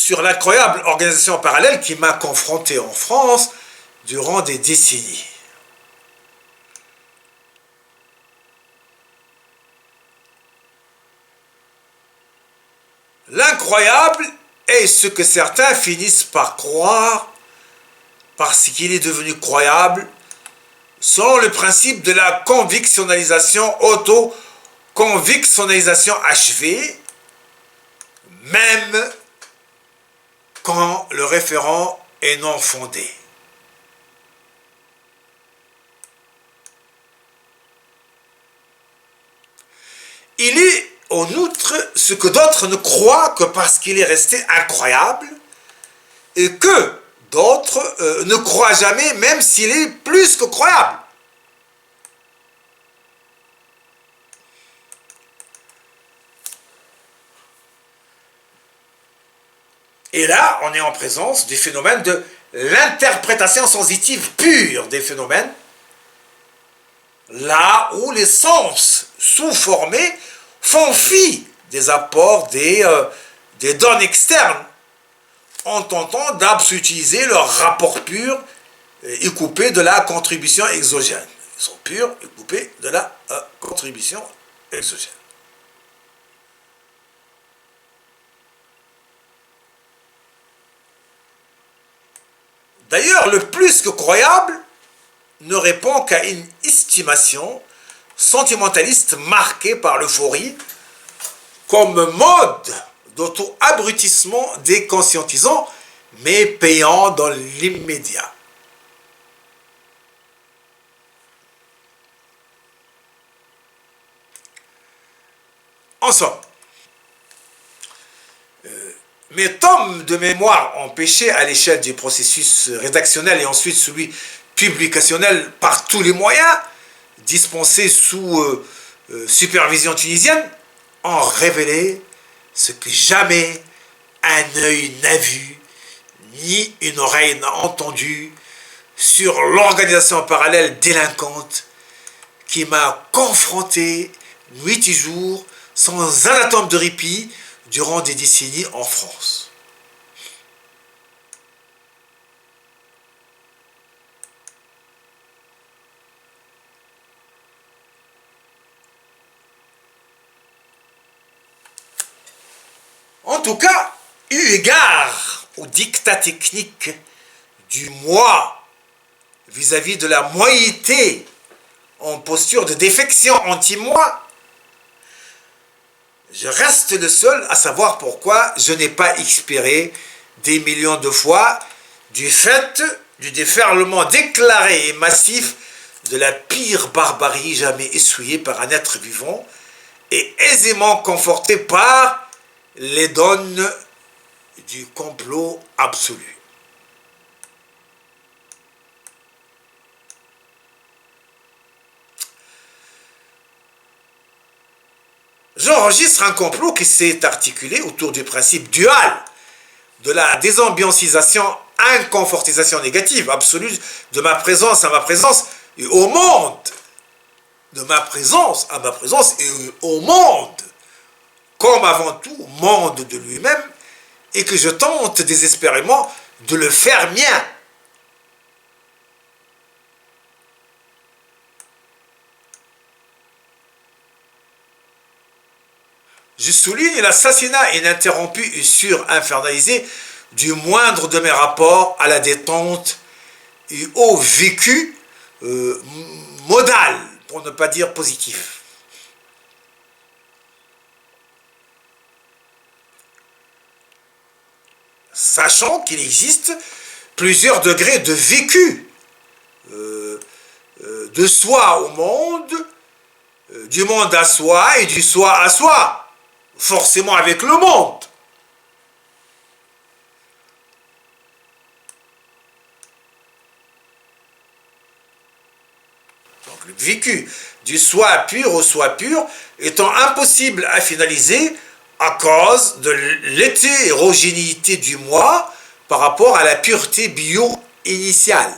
sur l'incroyable organisation parallèle qui m'a confronté en France durant des décennies. L'incroyable est ce que certains finissent par croire parce qu'il est devenu croyable selon le principe de la convictionnalisation, auto-convictionnalisation achevée, même quand le référent est non fondé. Il est en outre ce que d'autres ne croient que parce qu'il est resté incroyable et que d'autres ne croient jamais même s'il est plus que croyable. Et là, on est en présence du phénomène de l'interprétation sensitive pure des phénomènes, là où les sens sous-formés font fi des apports des données externes, en tentant d'absolutiser leur rapport pur et coupé de la contribution exogène. Ils sont purs et coupés de la contribution exogène. D'ailleurs, le plus que croyable ne répond qu'à une estimation sentimentaliste marquée par l'euphorie comme mode d'auto-abrutissement déconscientisant, mais payant dans l'immédiat. En somme, mes tomes de mémoire empêchés à l'échelle du processus rédactionnel et ensuite celui publicationnel par tous les moyens, dispensés sous supervision tunisienne, ont révélé ce que jamais un œil n'a vu, ni une oreille n'a entendu sur l'organisation parallèle délinquante qui m'a confronté nuit et jour sans un atome de répit durant des décennies en France. En tout cas, eu égard au diktat technique du moi vis-à-vis de la moïté en posture de défection anti-moi, je reste le seul à savoir pourquoi je n'ai pas expiré des millions de fois du fait du déferlement déclaré et massif de la pire barbarie jamais essuyée par un être vivant et aisément conforté par les donnes du complot absolu. J'enregistre un complot qui s'est articulé autour du principe dual de la désambiancisation, inconfortisation négative absolue de ma présence à ma présence et au monde, de ma présence à ma présence et au monde, comme avant tout monde de lui-même, et que je tente désespérément de le faire mien. Je souligne l'assassinat ininterrompu et sur-infernalisé du moindre de mes rapports à la détente et au vécu modal, pour ne pas dire positif. Sachant qu'il existe plusieurs degrés de vécu, de soi au monde, du monde à soi et du soi à soi, forcément avec le monde. Donc le vécu du soi pur au soi pur étant impossible à finaliser à cause de l'hétérogénéité du moi par rapport à la pureté bio initiale.